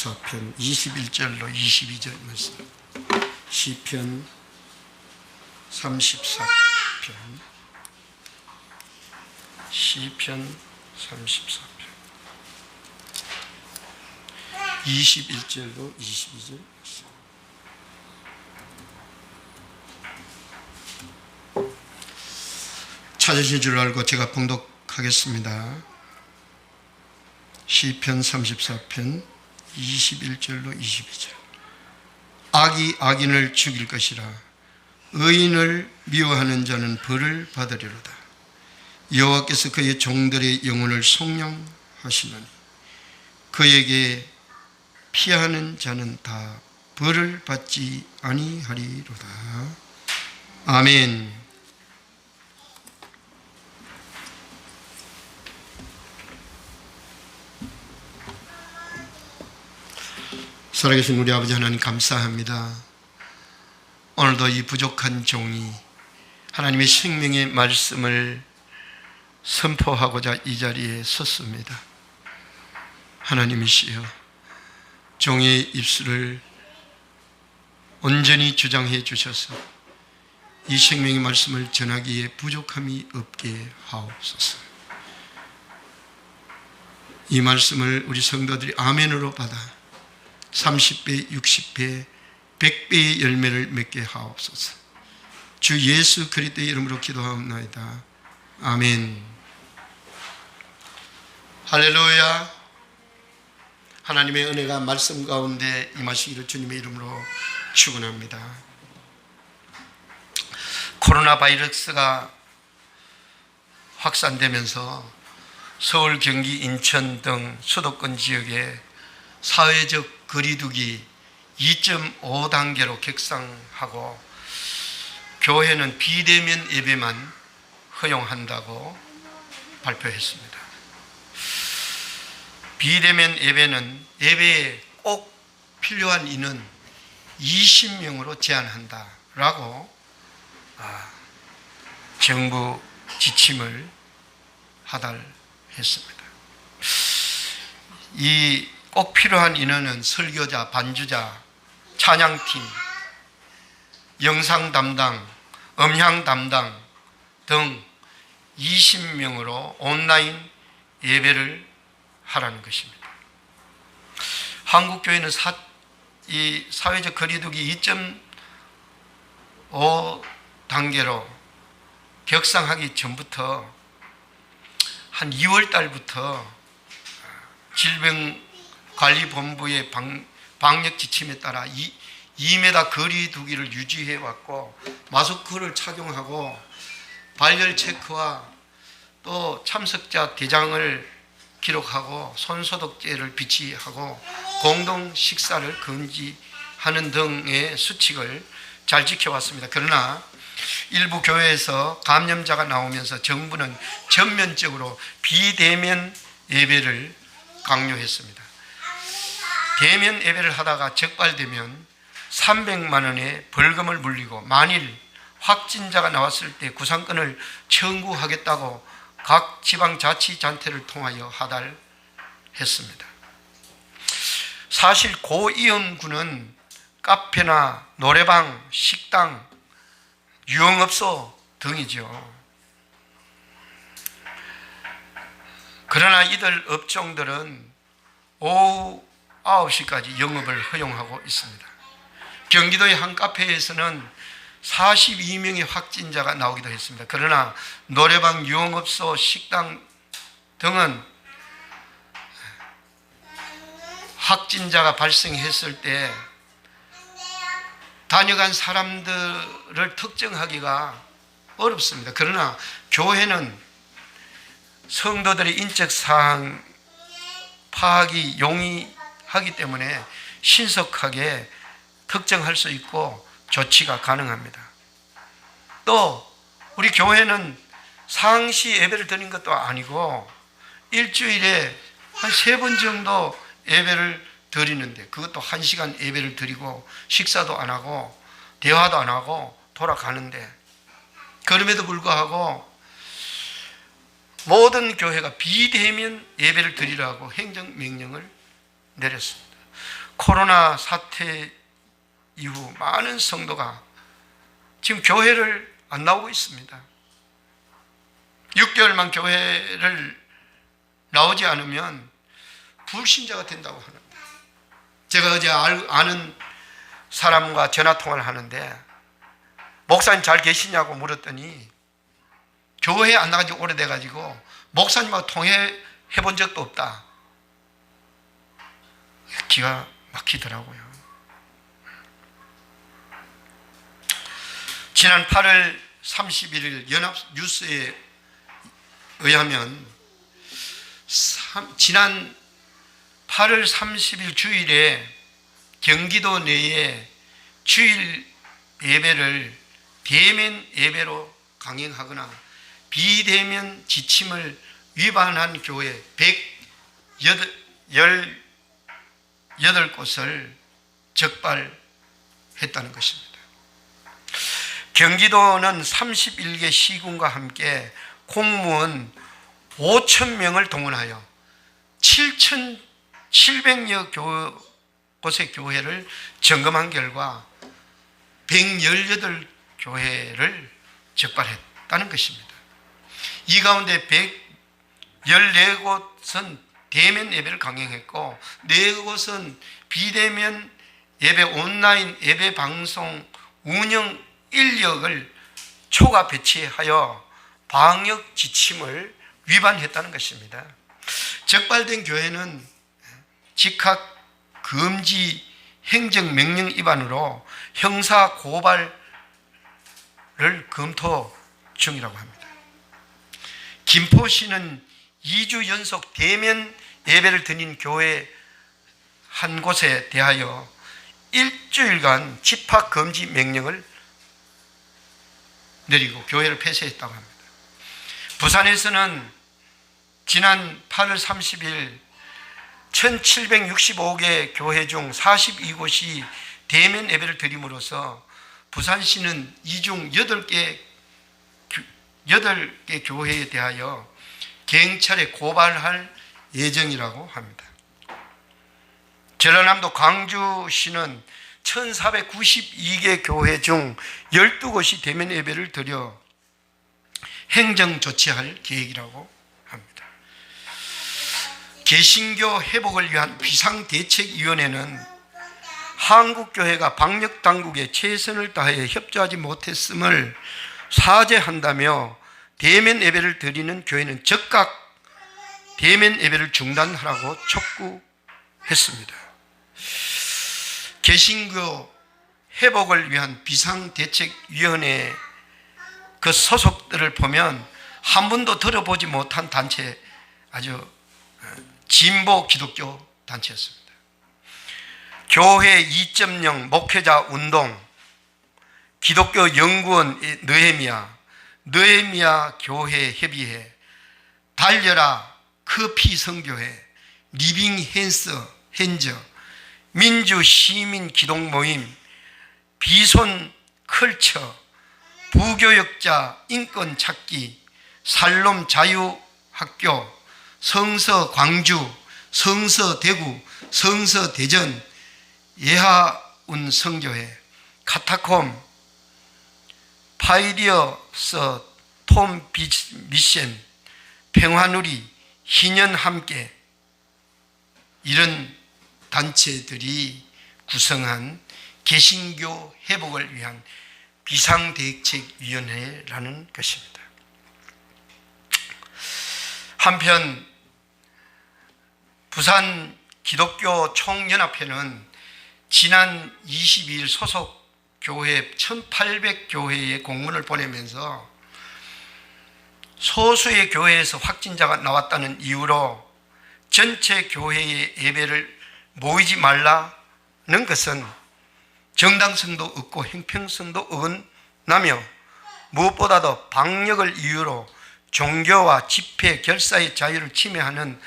34편 21절로 22절 말씀. 시편 34편 시편 34편 21절로 22절 말씀. 찾으신 줄 알고 제가 봉독하겠습니다. 시편 34편 21절로 22절. 악이 악인을 죽일 것이라. 의인을 미워하는 자는 벌을 받으리로다. 여호와께서 그의 종들의 영혼을 속량하시노니 그에게 피하는 자는 다 벌을 받지 아니하리로다. 아멘. 살아계신 우리 아버지 하나님 감사합니다. 오늘도 이 부족한 종이 하나님의 생명의 말씀을 선포하고자 이 자리에 섰습니다. 하나님이시여, 종의 입술을 온전히 주장해 주셔서 이 생명의 말씀을 전하기에 부족함이 없게 하옵소서. 이 말씀을 우리 성도들이 아멘으로 받아 30배, 60배, 100배의 열매를 맺게 하옵소서. 주 예수 그리스도의 이름으로 기도하옵나이다. 아멘. 할렐루야. 하나님의 은혜가 말씀 가운데 임하시기를 주님의 이름으로 축원합니다. 코로나 바이러스가 확산되면서 서울, 경기, 인천 등 수도권 지역에 사회적 거리두기 2.5단계로 격상하고 교회는 비대면 예배만 허용한다고 발표했습니다. 비대면 예배는 예배에 꼭 필요한 인원 20명으로 제한한다라고 정부 지침을 하달했습니다. 이 꼭 필요한 인원은 설교자, 반주자, 찬양팀, 영상 담당, 음향 담당 등 20명으로 온라인 예배를 하라는 것입니다. 한국교회는 이 사회적 거리두기 2.5단계로 격상하기 전부터 한 2월 달부터 질병관리본부의 방역 지침에 따라 2m 거리 두기를 유지해 왔고, 마스크를 착용하고 발열 체크와 또 참석자 대장을 기록하고 손소독제를 비치하고 공동 식사를 금지하는 등의 수칙을 잘 지켜왔습니다. 그러나 일부 교회에서 감염자가 나오면서 정부는 전면적으로 비대면 예배를 강요했습니다. 대면 예배를 하다가 적발되면 300만 원의 벌금을 물리고 만일 확진자가 나왔을 때 구상권을 청구하겠다고 각 지방자치단체를 통하여 하달했습니다. 사실 고위험군은 카페나 노래방, 식당, 유흥업소 등이죠. 그러나 이들 업종들은 오후 9시까지 영업을 허용하고 있습니다. 경기도의 한 카페에서는 42명의 확진자가 나오기도 했습니다. 그러나 노래방, 유흥업소, 식당 등은 확진자가 발생했을 때 다녀간 사람들을 특정하기가 어렵습니다. 그러나 교회는 성도들의 인적 사항 파악이 용이하기 때문에 신속하게 특정할 수 있고 조치가 가능합니다. 또 우리 교회는 상시 예배를 드리는 것도 아니고 일주일에 한 3번 정도 예배를 드리는데, 그것도 1시간 예배를 드리고 식사도 안 하고 대화도 안 하고 돌아가는데, 그럼에도 불구하고 모든 교회가 비대면 예배를 드리라고 행정명령을 내렸습니다. 코로나 사태 이후 많은 성도가 지금 교회를 안 나오고 있습니다. 6개월만 교회를 나오지 않으면 불신자가 된다고 하는데, 제가 어제 아는 사람과 전화통화를 하는데 목사님 잘 계시냐고 물었더니 교회에 안 나간 지 오래돼가지고 목사님하고 통화해 본 적도 없다. 기가 막히더라고요. 지난 8월 31일 연합뉴스에 의하면 지난 8월 30일 주일에 경기도 내에 주일 예배를 대면 예배로 강행하거나 비대면 지침을 위반한 교회 118곳을 적발했다는 것입니다. 경기도는 31개 시군과 함께 공무원 5,000명을 동원하여 7,700여 곳의 교회를 점검한 결과 118교회를 적발했다는 것입니다. 이 가운데 114곳은 대면 예배를 강행했고 4곳은 비대면 예배 온라인 예배 방송 운영 인력을 초과 배치하여 방역 지침을 위반했다는 것입니다. 적발된 교회는 즉각 금지 행정명령 위반으로 형사 고발을 검토 중이라고 합니다. 김포시는 2주 연속 대면 예배를 드린 교회 한 곳에 대하여 일주일간 집합금지 명령을 내리고 교회를 폐쇄했다고 합니다. 부산에서는 지난 8월 30일 1765개 교회 중 42곳이 대면 예배를 드림으로써 부산시는 이 중 8개 교회에 대하여 경찰에 고발할 예정이라고 합니다. 전라남도 광주시는 1492개 교회 중 12곳이 대면 예배를 드려 행정 조치할 계획이라고 합니다. 개신교 회복을 위한 비상대책위원회는 한국교회가 방역당국에 최선을 다해 협조하지 못했음을 사죄한다며 대면 예배를 드리는 교회는 즉각 대면 예배를 중단하라고 촉구했습니다. 개신교 회복을 위한 비상대책위원회 그 소속들을 보면 한 번도 들어보지 못한 단체, 아주 진보 기독교 단체였습니다. 교회 2.0 목회자 운동, 기독교 연구원 느헤미야 교회 협의회, 달려라 커피 선교회, 리빙 핸저, 민주 시민 기독 모임, 비손 컬처, 부교역자 인권 찾기, 살롬 자유학교, 성서 광주, 성서 대구, 성서 대전, 예하운 성교회, 카타콤, 파이디어서 톰 미션, 평화누리, 희년 함께, 이런 단체들이 구성한 개신교 회복을 위한 비상대책위원회라는 것입니다. 한편 부산 기독교 총연합회는 지난 22일 소속 교회 1800교회에 공문을 보내면서 소수의 교회에서 확진자가 나왔다는 이유로 전체 교회의 예배를 모이지 말라는 것은 정당성도 없고 형평성도 어긋나며 무엇보다도 방역을 이유로 종교와 집회, 결사의 자유를 침해하는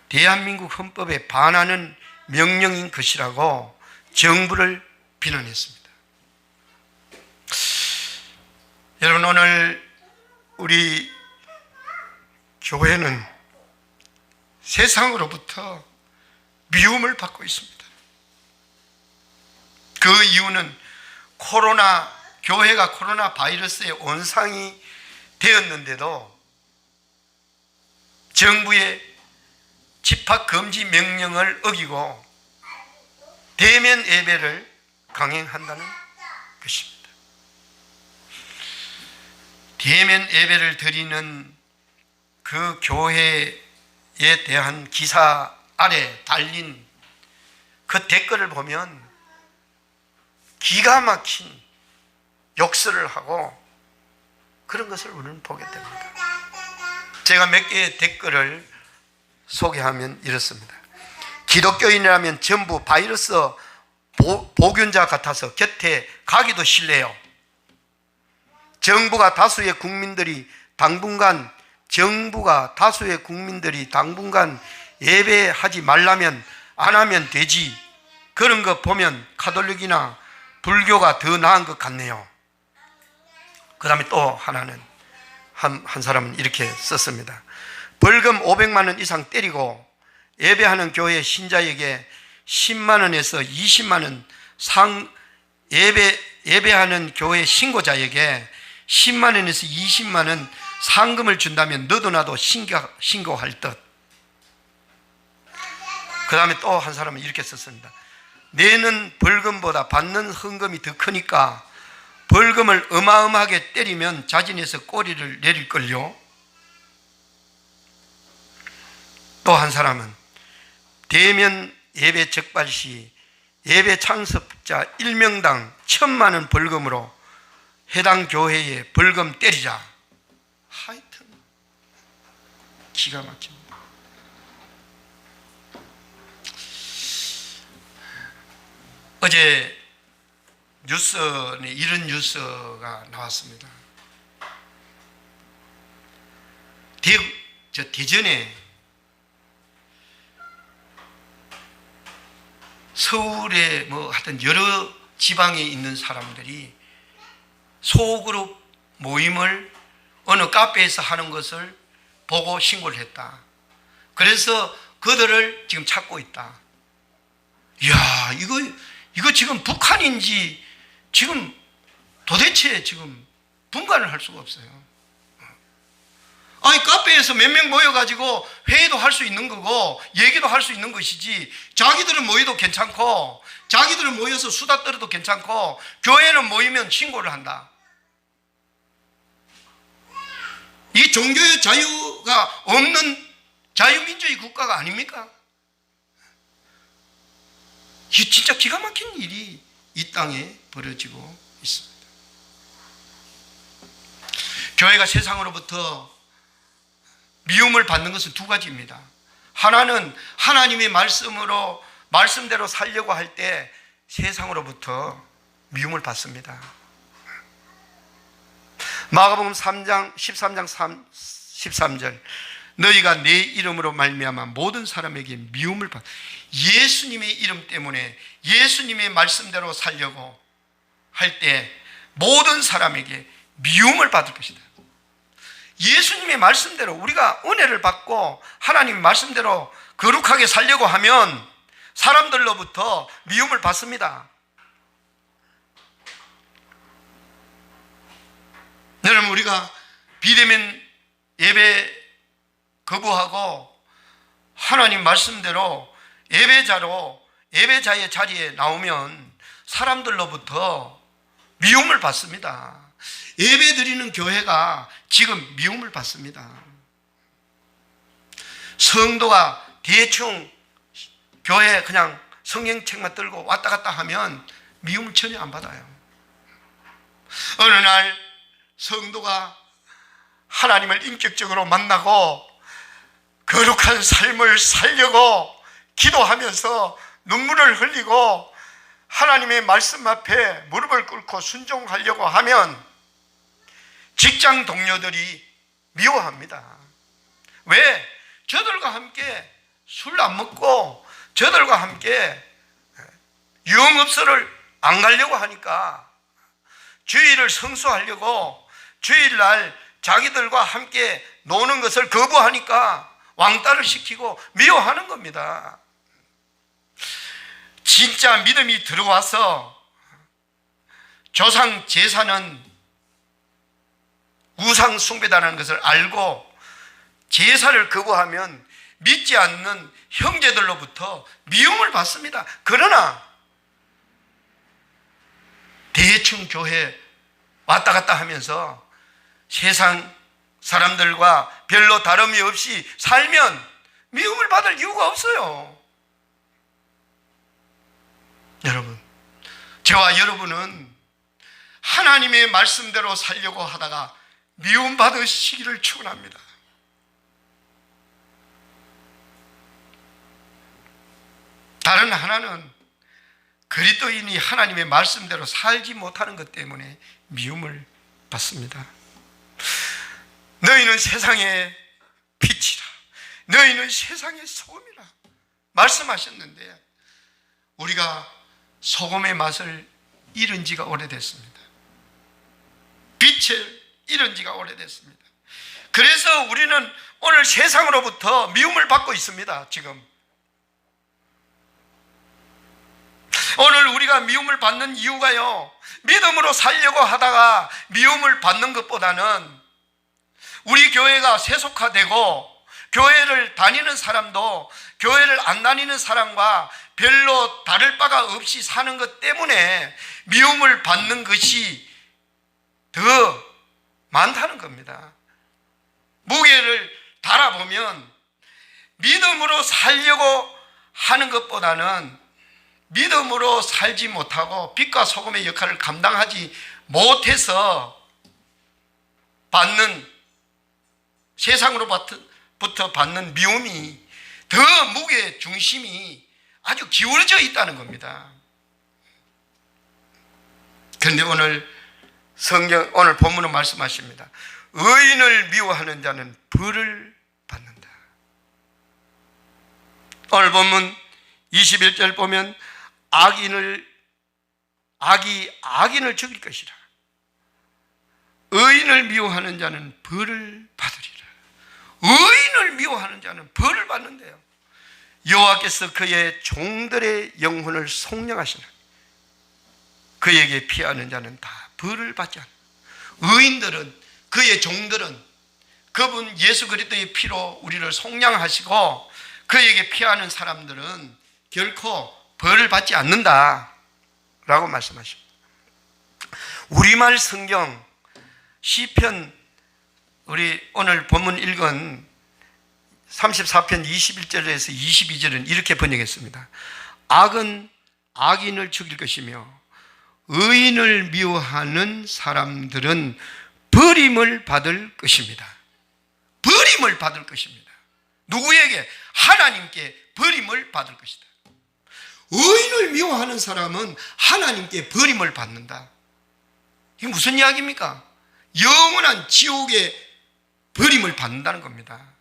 대한민국 헌법에 반하는 명령인 것이라고 정부를 비난했습니다. 여러분, 오늘 우리 교회는 세상으로부터 미움을 받고 있습니다. 그 이유는 교회가 코로나 바이러스의 온상이 되었는데도 정부의 집합 금지 명령을 어기고 대면 예배를 강행한다는 것입니다. 대면 예배를 드리는 그 교회에 대한 기사 아래 달린 그 댓글을 보면 기가 막힌 욕설을 하고 그런 것을 우리는 보게 됩니다. 제가 몇 개의 댓글을 소개하면 이렇습니다. 기독교인이라면 전부 바이러스 보균자 같아서 곁에 가기도 싫네요. 정부가 다수의 국민들이 당분간 예배하지 말라면 안 하면 되지. 그런 거 보면 가톨릭이나 불교가 더 나은 것 같네요. 그 다음에 또 하나는 한 사람은 이렇게 썼습니다. 벌금 500만 원 이상 때리고 예배하는 교회 신자에게 10만 원에서 20만 원 예배하는 교회 신고자에게 10만 원에서 20만 원 상금을 준다면 너도 나도 신고할 듯. 그 다음에 또 한 사람은 이렇게 썼습니다. 내는 벌금보다 받는 헌금이 더 크니까 벌금을 어마어마하게 때리면 자진해서 꼬리를 내릴걸요. 또 한 사람은 대면 예배 적발 시 예배 참석자 1명당 1,000만 원 벌금으로 해당 교회에 벌금 때리자. 하여튼 기가 막힙니다. 어제 뉴스에 이런 뉴스가 나왔습니다. 대전에 서울에 하여튼 여러 지방에 있는 사람들이 소그룹 모임을 어느 카페에서 하는 것을 보고 신고를 했다. 그래서 그들을 지금 찾고 있다. 이야, 이거 지금 북한인지 지금 도대체 지금 분간을 할 수가 없어요. 아니, 카페에서 몇 명 모여가지고 회의도 할 수 있는 거고 얘기도 할 수 있는 것이지, 자기들은 모여도 괜찮고 자기들은 모여서 수다 떨어도 괜찮고 교회는 모이면 신고를 한다. 이 종교의 자유가 없는 자유민주주의 국가가 아닙니까? 이 진짜 기가 막힌 일이 이 땅에 벌어지고 있습니다. 교회가 세상으로부터 미움을 받는 것은 두 가지입니다. 하나는 하나님의 말씀대로 살려고 할 때 세상으로부터 미움을 받습니다. 마가복음 13장 13절 너희가 내 이름으로 말미암아 모든 사람에게 미움을 받. 예수님의 이름 때문에 예수님의 말씀대로 살려고 할 때 모든 사람에게 미움을 받을 것이다. 예수님의 말씀대로 우리가 은혜를 받고 하나님 말씀대로 거룩하게 살려고 하면 사람들로부터 미움을 받습니다. 여러분, 우리가 비대면 예배 거부하고 하나님 말씀대로 예배자의 자리에 나오면 사람들로부터 미움을 받습니다. 예배 드리는 교회가 지금 미움을 받습니다. 성도가 대충 교회 그냥 성경책만 들고 왔다 갔다 하면 미움을 전혀 안 받아요. 어느 날 성도가 하나님을 인격적으로 만나고 거룩한 삶을 살려고 기도하면서 눈물을 흘리고 하나님의 말씀 앞에 무릎을 꿇고 순종하려고 하면 직장 동료들이 미워합니다. 왜? 저들과 함께 술 안 먹고 저들과 함께 유흥업소를 안 가려고 하니까, 주일을 성수하려고 주일날 자기들과 함께 노는 것을 거부하니까 왕따를 시키고 미워하는 겁니다. 진짜 믿음이 들어와서 조상 제사는 우상 숭배다는 것을 알고 제사를 거부하면 믿지 않는 형제들로부터 미움을 받습니다. 그러나 대충 교회 왔다 갔다 하면서 세상 사람들과 별로 다름이 없이 살면 미움을 받을 이유가 없어요. 여러분, 저와 여러분은 하나님의 말씀대로 살려고 하다가 미움받으시기를 축원합니다. 다른 하나는 그리스도인이 하나님의 말씀대로 살지 못하는 것 때문에 미움을 받습니다. 너희는 세상의 빛이라, 너희는 세상의 소금이라 말씀하셨는데 우리가 소금의 맛을 잃은 지가 오래됐습니다. 빛을 잃은 지가 오래됐습니다. 그래서 우리는 오늘 세상으로부터 미움을 받고 있습니다. 지금 오늘 우리가 미움을 받는 이유가요, 믿음으로 살려고 하다가 미움을 받는 것보다는 우리 교회가 세속화되고 교회를 다니는 사람도 교회를 안 다니는 사람과 별로 다를 바가 없이 사는 것 때문에 미움을 받는 것이 더 많다는 겁니다. 무게를 달아보면 믿음으로 살려고 하는 것보다는 믿음으로 살지 못하고 빛과 소금의 역할을 감당하지 못해서 받는, 세상으로부터 받는 미움이 더 무게 중심이 아주 기울어져 있다는 겁니다. 그런데 오늘 오늘 본문은 말씀하십니다. 의인을 미워하는 자는 벌을 받는다. 오늘 본문 21절 보면 악인을 죽일 것이라. 의인을 미워하는 자는 벌을 받으리라. 의인을 미워하는 자는 벌을 받는데요. 여호와께서 그의 종들의 영혼을 속량하시나 그에게 피하는 자는 다 벌을 받지 않는다. 의인들은, 그의 종들은 그분 예수 그리스도의 피로 우리를 속량하시고 그에게 피하는 사람들은 결코 벌을 받지 않는다 라고 말씀하십니다. 우리말 성경 시편, 우리 오늘 본문 읽은 34편 21절에서 22절은 이렇게 번역했습니다. 악은 악인을 죽일 것이며 의인을 미워하는 사람들은 버림을 받을 것입니다. 버림을 받을 것입니다. 누구에게? 하나님께 버림을 받을 것이다. 의인을 미워하는 사람은 하나님께 버림을 받는다. 이게 무슨 이야기입니까? 영원한 지옥에 버림을 받는다는 겁니다.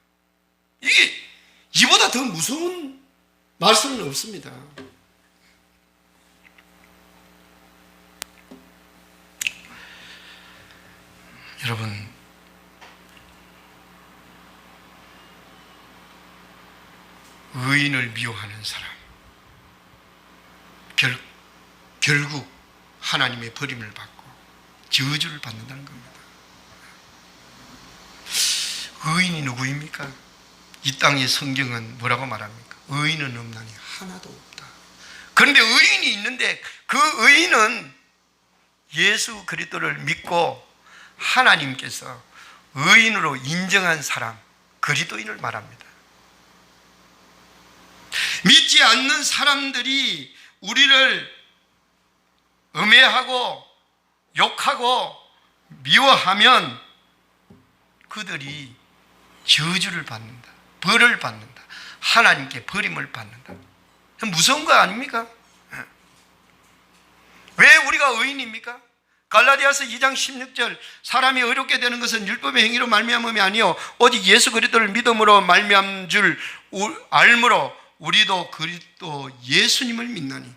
이게 이보다 더 무서운 말씀은 없습니다. 여러분, 의인을 미워하는 사람, 결국 하나님의 버림을 받고 저주를 받는다는 겁니다. 의인이 누구입니까? 이 땅의 성경은 뭐라고 말합니까? 의인은 없나니 하나도 없다. 그런데 의인이 있는데 그 의인은 예수 그리스도를 믿고 하나님께서 의인으로 인정한 사람, 그리스도인을 말합니다. 믿지 않는 사람들이 우리를 음해하고 욕하고 미워하면 그들이 저주를 받는다, 벌을 받는다, 하나님께 버림을 받는다. 무서운 거 아닙니까? 왜 우리가 의인입니까? 갈라디아서 2장 16절, 사람이 의롭게 되는 것은 율법의 행위로 말미암음이 아니요 오직 예수 그리스도를 믿음으로 말미암은 줄 알므로 우리도 그리스도 예수님을 믿나니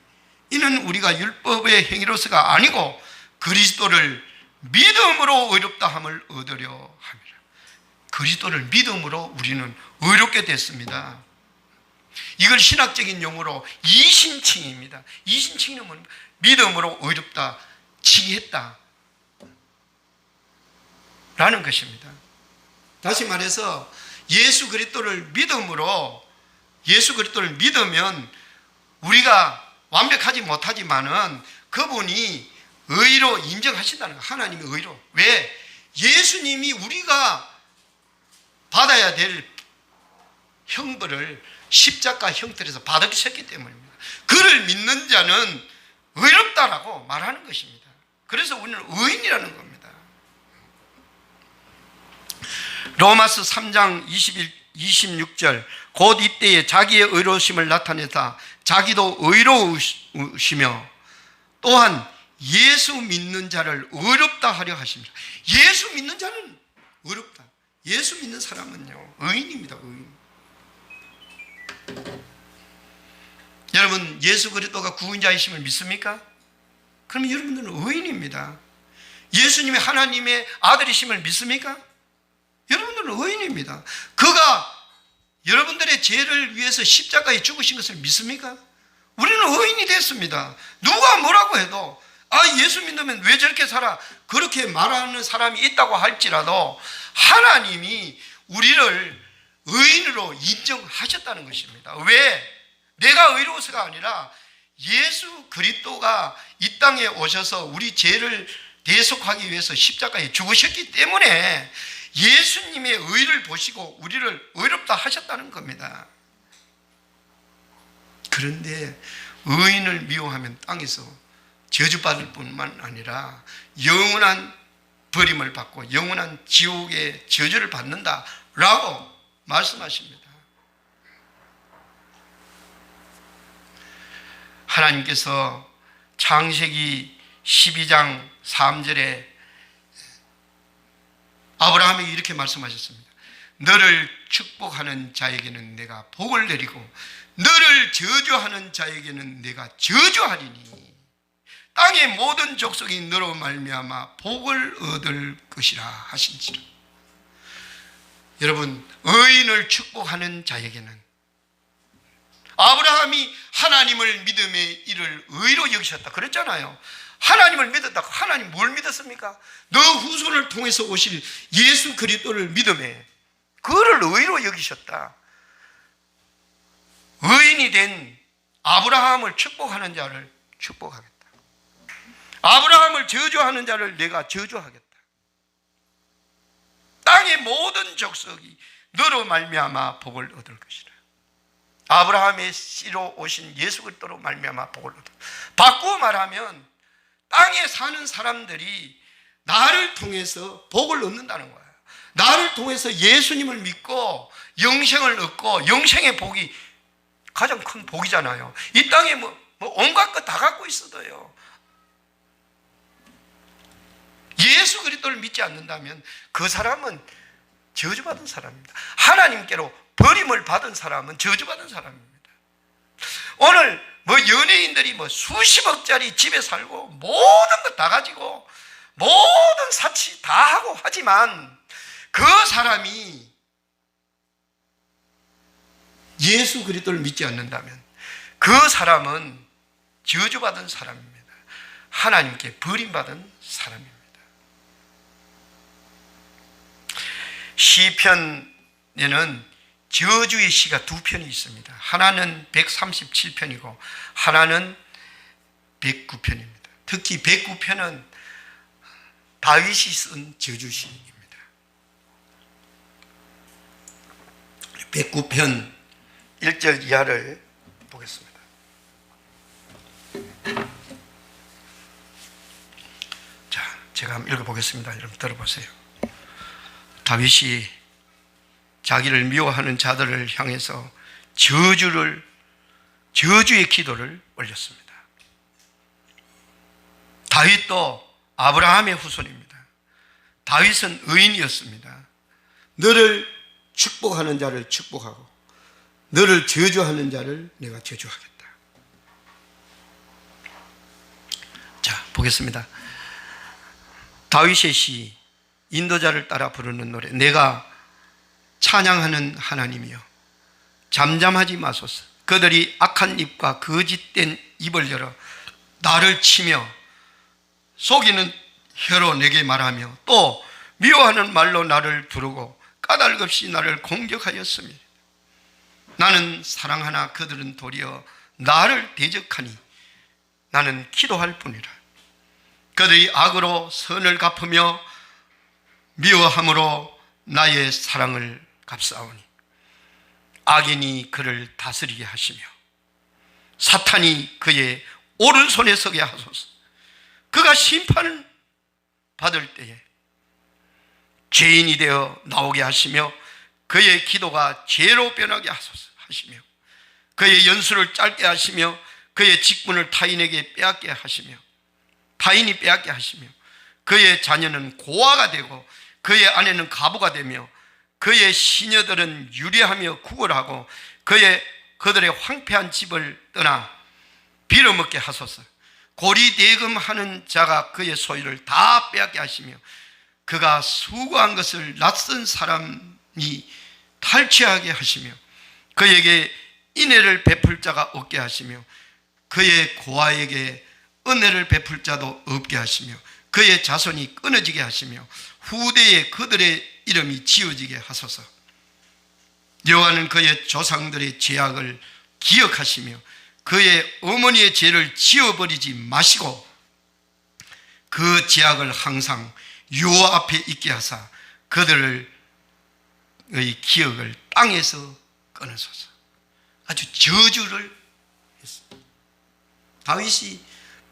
이는 우리가 율법의 행위로서가 아니고 그리스도를 믿음으로 의롭다 함을 얻으려 함이라. 그리스도를 믿음으로 우리는 의롭게 됐습니다. 이걸 신학적인 용어로 이신칭입니다. 이신칭은 뭡니까? 믿음으로 의롭다, 칭했다 라는 것입니다. 다시 말해서 예수 그리스도를 믿음으로, 예수 그리스도를 믿으면 우리가 완벽하지 못하지만은 그분이 의로 인정하신다는 거예요. 하나님의 의로. 왜? 예수님이 우리가 받아야 될 형벌을 십자가 형틀에서 받으셨기 때문입니다. 그를 믿는 자는 의롭다라고 말하는 것입니다. 그래서 우리는 의인이라는 겁니다. 로마서 3장 26절 곧 이때에 자기의 의로우심을 나타내사 자기도 의로우시며 또한 예수 믿는 자를 의롭다 하려 하십니다. 예수 믿는 자는 의롭다. 예수 믿는 사람은요 의인입니다. 의인. 여러분 예수 그리스도가 구원자이심을 믿습니까? 그러면 여러분들은 의인입니다. 예수님이 하나님의 아들이심을 믿습니까? 여러분들은 의인입니다. 그가 여러분들의 죄를 위해서 십자가에 죽으신 것을 믿습니까? 우리는 의인이 됐습니다. 누가 뭐라고 해도 예수 믿으면 왜 저렇게 살아? 그렇게 말하는 사람이 있다고 할지라도 하나님이 우리를 의인으로 인정하셨다는 것입니다. 왜? 내가 의로워서가 아니라 예수 그리스도가 이 땅에 오셔서 우리 죄를 대속하기 위해서 십자가에 죽으셨기 때문에 예수님의 의를 보시고 우리를 의롭다 하셨다는 겁니다. 그런데 의인을 미워하면 땅에서 저주받을 뿐만 아니라 영원한 버림을 받고 영원한 지옥의 저주를 받는다라고 말씀하십니다. 하나님께서 창세기 12장 3절에 아브라함에게 이렇게 말씀하셨습니다. 너를 축복하는 자에게는 내가 복을 내리고 너를 저주하는 자에게는 내가 저주하리니 땅의 모든 족속이 너로 말미암아 복을 얻을 것이라 하신지라. 여러분 의인을 축복하는 자에게는 아브라함이 하나님을 믿음에 이를 의로 여기셨다 그랬잖아요. 하나님을 믿었다고. 하나님 뭘 믿었습니까? 너 후손을 통해서 오실 예수 그리스도를 믿음에 그를 의로 여기셨다. 의인이 된 아브라함을 축복하는 자를 축복하겠다. 아브라함을 저주하는 자를 내가 저주하겠다. 땅의 모든 족속이 너로 말미암아 복을 얻을 것이라. 아브라함의 씨로 오신 예수 그리스도로 말미암아 복을 얻을. 바꾸어 말하면 땅에 사는 사람들이 나를 통해서 복을 얻는다는 거예요. 나를 통해서 예수님을 믿고 영생을 얻고 영생의 복이 가장 큰 복이잖아요. 이 땅에 뭐 온갖 것 다 갖고 있어도요. 예수 그리스도를 믿지 않는다면 그 사람은 저주받은 사람입니다. 하나님께로 버림을 받은 사람은 저주받은 사람입니다. 오늘 연예인들이 수십억짜리 집에 살고 모든 것 다 가지고 모든 사치 다 하고 하지만 그 사람이 예수 그리스도를 믿지 않는다면 그 사람은 저주받은 사람입니다. 하나님께 버림받은 사람입니다. 시편에는 저주의 시가 두 편이 있습니다. 하나는 137편이고 하나는 109편입니다. 특히 109편은 다윗이 쓴 저주시입니다. 109편 1절 이하를 보겠습니다. 자, 제가 한번 읽어보겠습니다. 여러분 들어보세요. 다윗이 자기를 미워하는 자들을 향해서 저주의 기도를 올렸습니다. 다윗도 아브라함의 후손입니다. 다윗은 의인이었습니다. 너를 축복하는 자를 축복하고 너를 저주하는 자를 내가 저주하겠다. 자, 보겠습니다. 다윗의 시, 인도자를 따라 부르는 노래. 내가 찬양하는 하나님이여 잠잠하지 마소서. 그들이 악한 입과 거짓된 입을 열어 나를 치며 속이는 혀로 내게 말하며 또 미워하는 말로 나를 부르고 까닭없이 나를 공격하였으니 나는 사랑하나 그들은 도리어 나를 대적하니 나는 기도할 뿐이라. 그들이 악으로 선을 갚으며 미워함으로 나의 사랑을 갚사오니 악인이 그를 다스리게 하시며 사탄이 그의 오른손에 서게 하소서. 그가 심판을 받을 때에 죄인이 되어 나오게 하시며 그의 기도가 죄로 변하게 하시며 그의 연수를 짧게 하시며 그의 직분을 타인이 빼앗게 하시며 그의 자녀는 고아가 되고 그의 아내는 가부가 되며 그의 시녀들은 유리하며 구걸하고 그들의 황폐한 집을 떠나 빌어먹게 하소서. 고리대금하는 자가 그의 소유를 다 빼앗게 하시며 그가 수고한 것을 낯선 사람이 탈취하게 하시며 그에게 인애를 베풀 자가 없게 하시며 그의 고아에게 은혜를 베풀 자도 없게 하시며 그의 자손이 끊어지게 하시며 후대에 그들의 이름이 지워지게 하소서. 여호와는 그의 조상들의 죄악을 기억하시며 그의 어머니의 죄를 지워버리지 마시고 그 죄악을 항상 여호와 앞에 있게 하사 그들의 기억을 땅에서 끊으소서. 아주 저주를 했습니다. 다윗이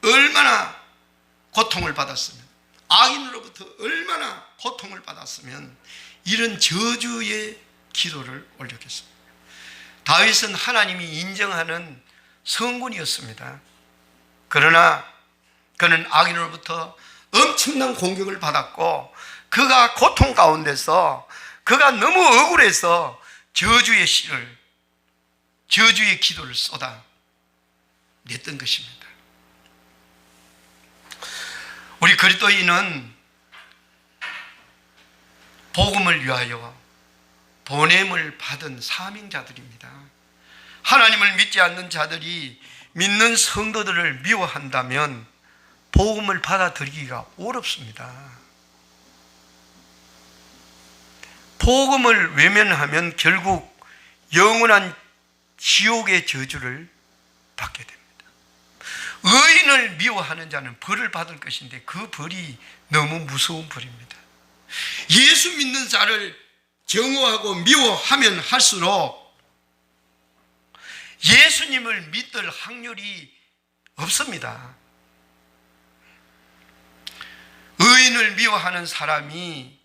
얼마나 고통을 받았으면, 악인으로부터 얼마나 고통을 받았으면 이런 저주의 기도를 올렸겠습니까? 다윗은 하나님이 인정하는 성군이었습니다. 그러나 그는 악인으로부터 엄청난 공격을 받았고 그가 고통 가운데서 그가 너무 억울해서 저주의 기도를 쏟아냈던 것입니다. 우리 그리스도인은 복음을 위하여 보냄을 받은 사명자들입니다. 하나님을 믿지 않는 자들이 믿는 성도들을 미워한다면 복음을 받아들이기가 어렵습니다. 복음을 외면하면 결국 영원한 지옥의 저주를 받게 됩니다. 의인을 미워하는 자는 벌을 받을 것인데 그 벌이 너무 무서운 벌입니다. 예수 믿는 자를 정오하고 미워하면 할수록 예수님을 믿을 확률이 없습니다. 의인을 미워하는 사람이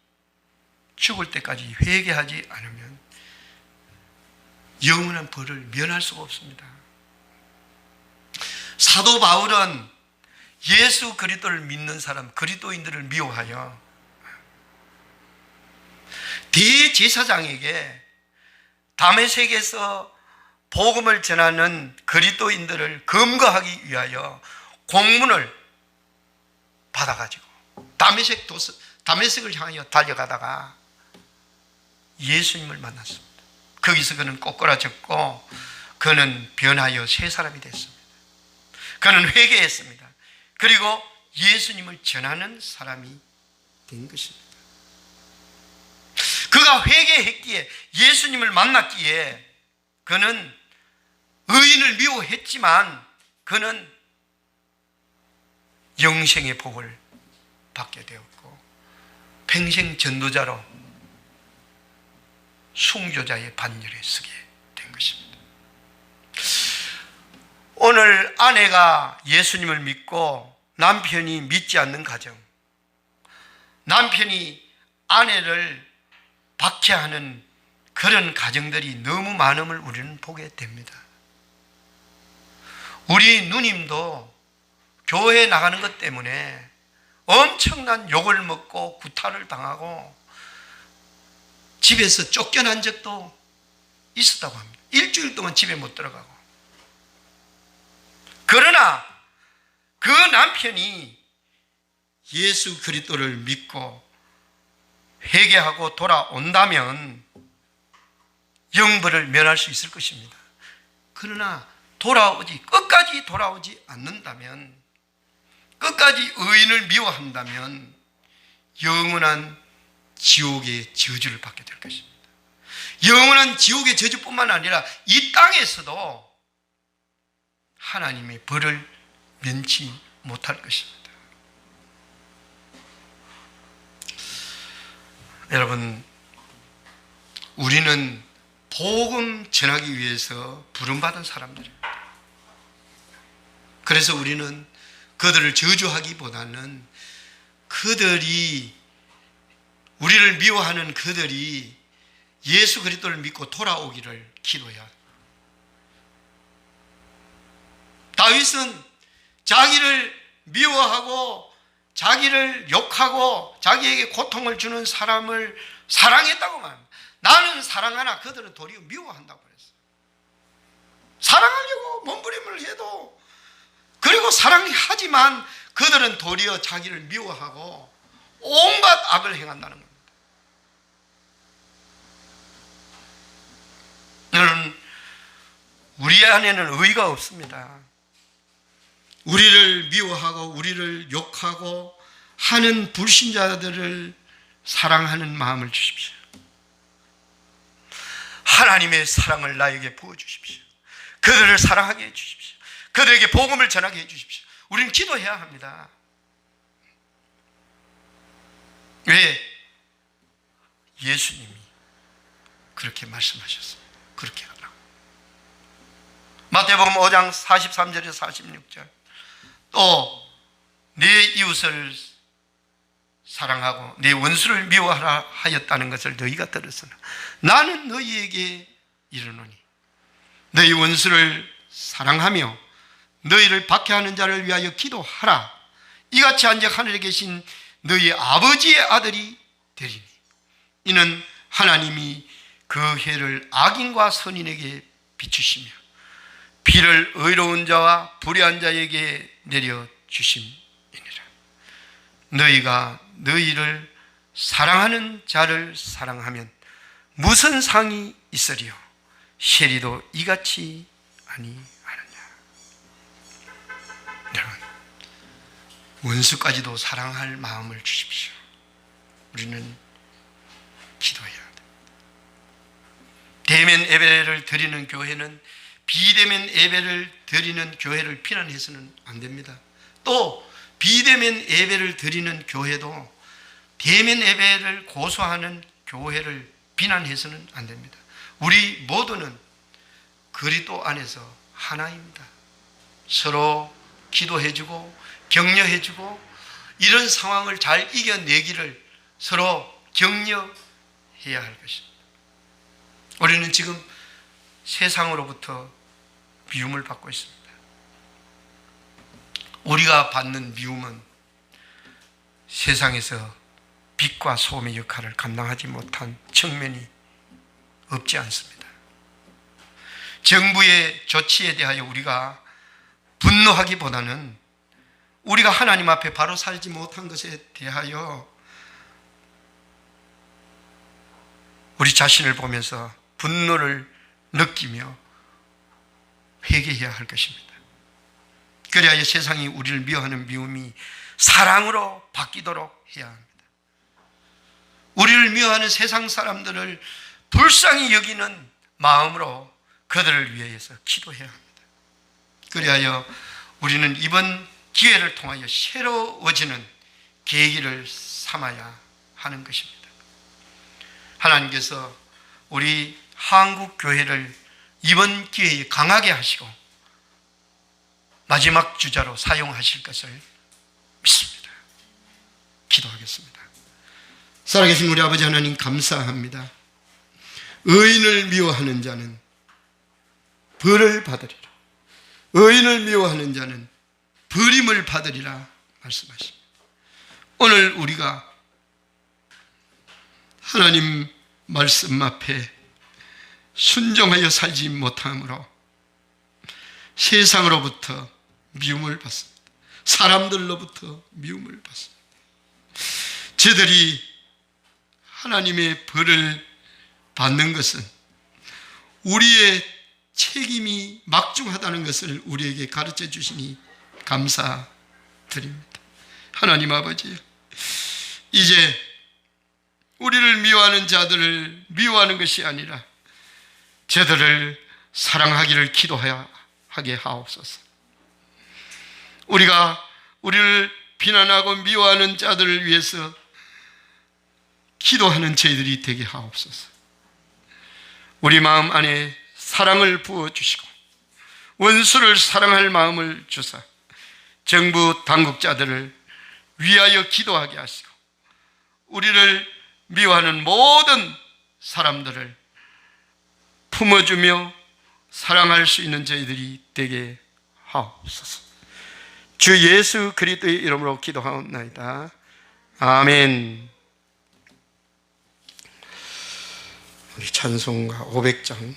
죽을 때까지 회개하지 않으면 영원한 벌을 면할 수가 없습니다. 사도 바울은 예수 그리스도를 믿는 사람, 그리스도인들을 미워하여 대제사장에게 다메섹에서 복음을 전하는 그리스도인들을 검거하기 위하여 공문을 받아가지고 다메섹을 향하여 달려가다가 예수님을 만났습니다. 거기서 그는 꼬꾸라졌고 그는 변하여 새 사람이 됐습니다. 그는 회개했습니다. 그리고 예수님을 전하는 사람이 된 것입니다. 그가 회개했기에, 예수님을 만났기에 그는 의인을 미워했지만 그는 영생의 복을 받게 되었고 평생 전도자로 순교자의 반열에 서게 된 것입니다. 오늘 아내가 예수님을 믿고 남편이 믿지 않는 가정, 남편이 아내를 박해하는 그런 가정들이 너무 많음을 우리는 보게 됩니다. 우리 누님도 교회에 나가는 것 때문에 엄청난 욕을 먹고 구타를 당하고 집에서 쫓겨난 적도 있었다고 합니다. 일주일 동안 집에 못 들어가고. 그러나 그 남편이 예수 그리스도를 믿고 회개하고 돌아온다면 영벌을 면할 수 있을 것입니다. 그러나 끝까지 돌아오지 않는다면 끝까지 의인을 미워한다면 영원한 지옥의 저주를 받게 될 것입니다. 영원한 지옥의 저주뿐만 아니라 이 땅에서도 하나님의 벌을 면치 못할 것입니다. 여러분, 우리는 복음 전하기 위해서 부름받은 사람들입니다. 그래서 우리는 그들을 저주하기보다는 그들이, 우리를 미워하는 그들이 예수 그리스도를 믿고 돌아오기를 기도해야 합니다. 다윗은 자기를 미워하고 자기를 욕하고 자기에게 고통을 주는 사람을 사랑했다고 말합니다. 나는 사랑하나 그들은 도리어 미워한다고 그랬어요. 사랑하려고 몸부림을 해도, 그리고 사랑하지만 그들은 도리어 자기를 미워하고 온갖 악을 행한다는 겁니다. 여러분, 우리 안에는 의가 없습니다. 우리를 미워하고 우리를 욕하고 하는 불신자들을 사랑하는 마음을 주십시오. 하나님의 사랑을 나에게 부어주십시오. 그들을 사랑하게 해주십시오. 그들에게 복음을 전하게 해주십시오. 우리는 기도해야 합니다. 왜? 예수님이 그렇게 말씀하셨습니다. 그렇게 하라고. 마태복음 5장 43절에서 46절. 또 내 이웃을 사랑하고 내 원수를 미워하라 하였다는 것을 너희가 들었으나 나는 너희에게 이르노니 너희 원수를 사랑하며 너희를 박해하는 자를 위하여 기도하라. 이같이 한즉 하늘에 계신 너희 아버지의 아들이 되리니 이는 하나님이 그 해를 악인과 선인에게 비추시며 비를 의로운 자와 불의한 자에게 내려주심이니라. 너희가 너희를 사랑하는 자를 사랑하면 무슨 상이 있으리요? 세리도 이같이 아니하느냐. 여러분, 원수까지도 사랑할 마음을 주십시오. 우리는 기도해야 합니다. 대면 예배를 드리는 교회는 비대면 예배를 드리는 교회를 비난해서는 안 됩니다. 또 비대면 예배를 드리는 교회도 대면 예배를 고수하는 교회를 비난해서는 안 됩니다. 우리 모두는 그리스도 안에서 하나입니다. 서로 기도해주고 격려해주고 이런 상황을 잘 이겨내기를 서로 격려해야 할 것입니다. 우리는 지금 세상으로부터 미움을 받고 있습니다. 우리가 받는 미움은 세상에서 빛과 소음의 역할을 감당하지 못한 측면이 없지 않습니다. 정부의 조치에 대하여 우리가 분노하기보다는 우리가 하나님 앞에 바로 살지 못한 것에 대하여 우리 자신을 보면서 분노를 느끼며 회개해야 할 것입니다. 그래야 세상이 우리를 미워하는 미움이 사랑으로 바뀌도록 해야 합니다. 우리를 미워하는 세상 사람들을 불쌍히 여기는 마음으로 그들을 위해서 기도해야 합니다. 그래야 우리는 이번 기회를 통하여 새로워지는 계기를 삼아야 하는 것입니다. 하나님께서 우리 한국 교회를 이번 기회에 강하게 하시고 마지막 주자로 사용하실 것을 믿습니다. 기도하겠습니다. 살아계신 우리 아버지 하나님 감사합니다. 의인을 미워하는 자는 벌을 받으리라. 의인을 미워하는 자는 버림을 받으리라 말씀하십니다. 오늘 우리가 하나님 말씀 앞에 순종하여 살지 못함으로 세상으로부터 미움을 받습니다. 사람들로부터 미움을 받습니다. 저들이 하나님의 벌을 받는 것은 우리의 책임이 막중하다는 것을 우리에게 가르쳐 주시니 감사합니다. 드립니다. 하나님 아버지, 이제 우리를 미워하는 자들을 미워하는 것이 아니라 저들을 사랑하기를 기도하게 하옵소서. 우리가 우리를 비난하고 미워하는 자들을 위해서 기도하는 저희들이 되게 하옵소서. 우리 마음 안에 사랑을 부어주시고 원수를 사랑할 마음을 주사 정부 당국자들을 위하여 기도하게 하시고 우리를 미워하는 모든 사람들을 품어주며 사랑할 수 있는 저희들이 되게 하옵소서. 주 예수 그리스도의 이름으로 기도하옵나이다. 아멘. 우리 찬송가 500장